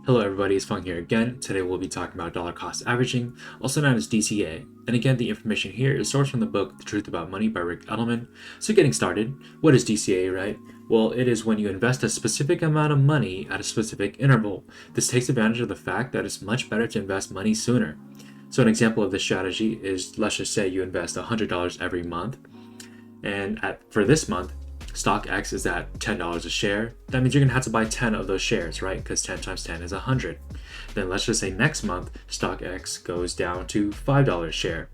Hello everybody, it's Fung here again. Today we'll be talking about dollar cost averaging, also known as DCA. And again, the information here is sourced from the book The Truth About Money by Rick Edelman. So getting started, what is DCA, right? Well, it is when you invest a specific amount of money at a specific interval. This takes advantage of the fact that it's much better to invest money sooner. So an example of this strategy is, let's just say you invest $100 every month, and for this month, stock X is at $10 a share. That means you're gonna have to buy 10 of those shares, right? Because 10 times 10 is 100. Then let's just say next month, stock X goes down to $5 a share.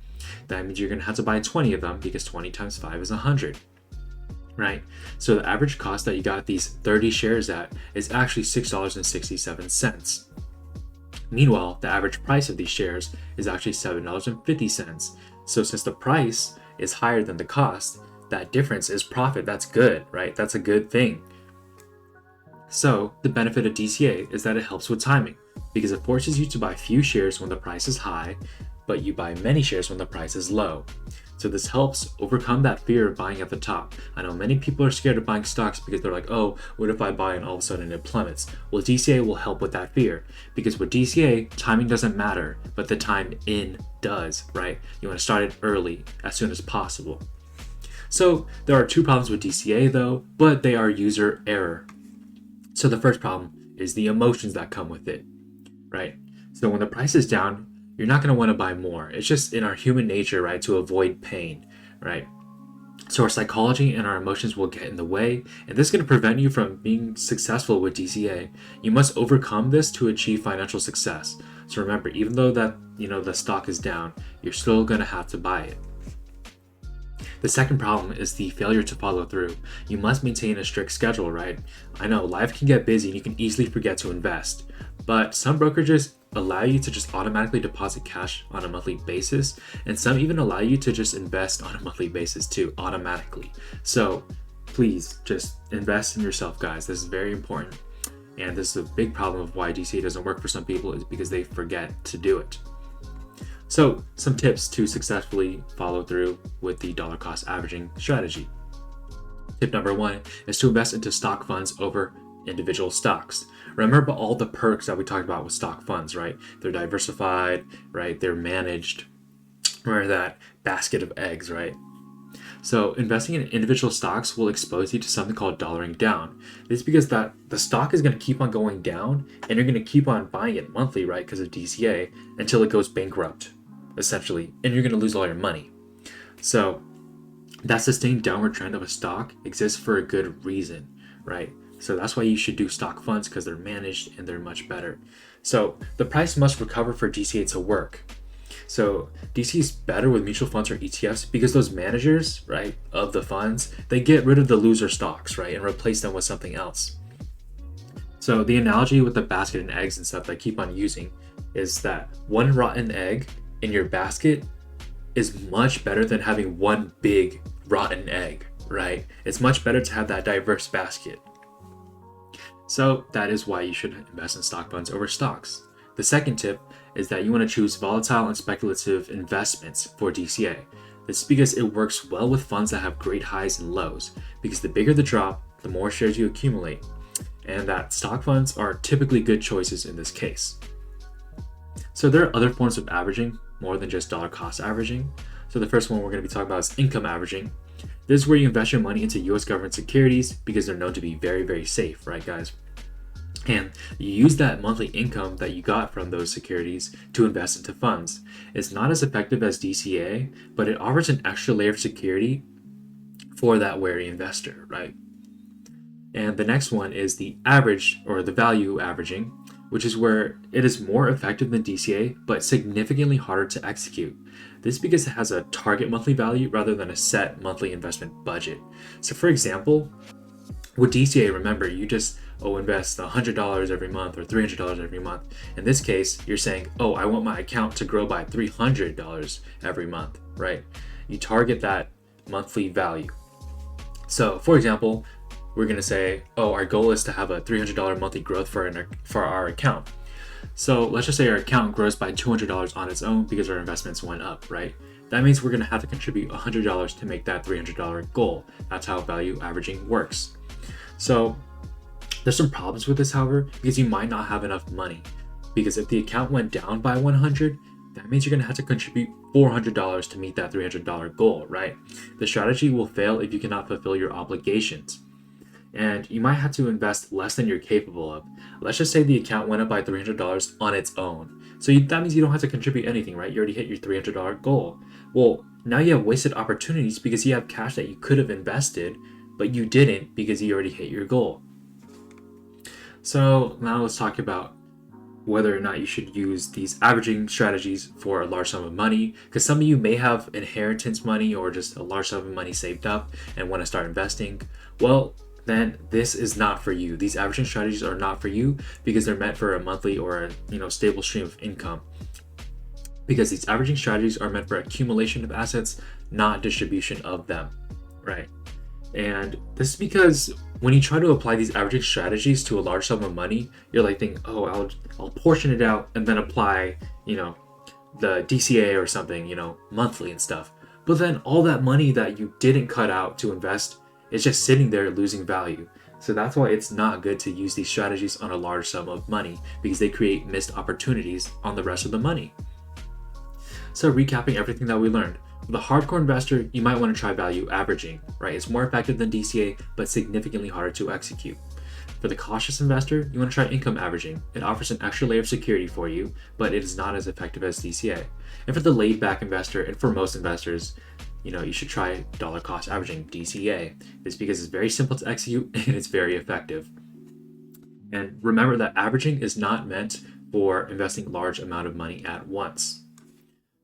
That means you're gonna have to buy 20 of them because 20 times 5 is 100, right? So the average cost that you got these 30 shares at is actually $6.67. Meanwhile, the average price of these shares is actually $7.50. So since the price is higher than the cost, that difference is profit. That's good, right? That's a good thing. So the benefit of DCA is that it helps with timing because it forces you to buy few shares when the price is high, but you buy many shares when the price is low. So this helps overcome that fear of buying at the top. I know many people are scared of buying stocks because they're like, oh, what if I buy and all of a sudden it plummets? Well, DCA will help with that fear because with DCA, timing doesn't matter, but the time in does, right? You want to start it early, as soon as possible. So there are two problems with DCA though, but they are user error. So the first problem is the emotions that come with it, right? So when the price is down, you're not going to want to buy more. It's just in our human nature, right, to avoid pain, right? So our psychology and our emotions will get in the way, and this is going to prevent you from being successful with DCA. You must overcome this to achieve financial success. So remember, even though that, the stock is down, you're still going to have to buy it. The second problem is the failure to follow through. You must maintain a strict schedule, right? I know life can get busy and you can easily forget to invest, but some brokerages allow you to just automatically deposit cash on a monthly basis, and some even allow you to just invest on a monthly basis too, automatically. So please just invest in yourself, guys. This is very important. And this is a big problem of why DCA doesn't work for some people is because they forget to do it. So some tips to successfully follow through with the dollar cost averaging strategy. Tip number one is to invest into stock funds over individual stocks. Remember all the perks that we talked about with stock funds, right? They're diversified, right? They're managed. Remember that basket of eggs, right? So investing in individual stocks will expose you to something called dollaring down. This is because that the stock is going to keep on going down and you're going to keep on buying it monthly, right? Because of DCA until it goes bankrupt, essentially, and you're going to lose all your money. So that sustained downward trend of a stock exists for a good reason, right? So that's why you should do stock funds because they're managed and they're much better. So the price must recover for DCA to work. So DCA is better with mutual funds or ETFs because those managers, right, of the funds, they get rid of the loser stocks, right, and replace them with something else. So the analogy with the basket and eggs and stuff that I keep on using is that one rotten egg in your basket is much better than having one big rotten egg, right? It's much better to have that diverse basket. So that is why you should invest in stock funds over stocks. The second tip is that you want to choose volatile and speculative investments for DCA. This is because it works well with funds that have great highs and lows, because the bigger the drop, the more shares you accumulate, and that stock funds are typically good choices in this case. So there are other forms of averaging, more than just dollar cost averaging. So the first one we're going to be talking about is income averaging. This is where you invest your money into US government securities because they're known to be very, very safe, right guys? And you use that monthly income that you got from those securities to invest into funds. It's not as effective as DCA, but it offers an extra layer of security for that wary investor, right? And the next one is the average or the value averaging, which is where it is more effective than DCA, but significantly harder to execute. This is because it has a target monthly value rather than a set monthly investment budget. So for example, with DCA, remember, you just invest $100 every month or $300 every month. In this case, you're saying, I want my account to grow by $300 every month, right? You target that monthly value. So for example, we're going to say, our goal is to have a $300 monthly growth for our account. So let's just say our account grows by $200 on its own because our investments went up, right? That means we're going to have to contribute $100 to make that $300 goal. That's how value averaging works. So There's some problems with this, however, because you might not have enough money. Because if the account went down by 100, that means you're going to have to contribute $400 to meet that $300 goal, right? The strategy will fail if you cannot fulfill your obligations. And you might have to invest less than you're capable of. Let's just say the account went up by $300 on its own. So that means you don't have to contribute anything, right? You already hit your $300 goal. Well, now you have wasted opportunities because you have cash that you could have invested, but you didn't because you already hit your goal. So now let's talk about whether or not you should use these averaging strategies for a large sum of money, because some of you may have inheritance money or just a large sum of money saved up and want to start investing. Well, then this is not for you. These averaging strategies are not for you because they're meant for a monthly or a stable stream of income. Because these averaging strategies are meant for accumulation of assets, not distribution of them, right? And this is because when you try to apply these averaging strategies to a large sum of money, you're like thinking, oh, I'll portion it out and then apply, the DCA or something, monthly and stuff. But then all that money that you didn't cut out to invest is just sitting there losing value. So that's why it's not good to use these strategies on a large sum of money, because they create missed opportunities on the rest of the money. So recapping everything that we learned. For the hardcore investor, you might want to try value averaging, right? It's more effective than DCA, but significantly harder to execute. For the cautious investor, you want to try income averaging. It offers an extra layer of security for you, but it is not as effective as DCA. And for the laid back investor, and for most investors, you should try dollar cost averaging, DCA. It's because it's very simple to execute and it's very effective. And remember that averaging is not meant for investing large amount of money at once.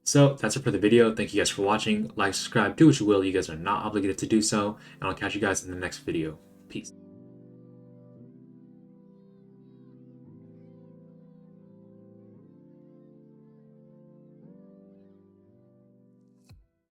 So that's it for the video. Thank you guys for watching. Like, subscribe, do what you will. You guys are not obligated to do so. And I'll catch you guys in the next video. Peace.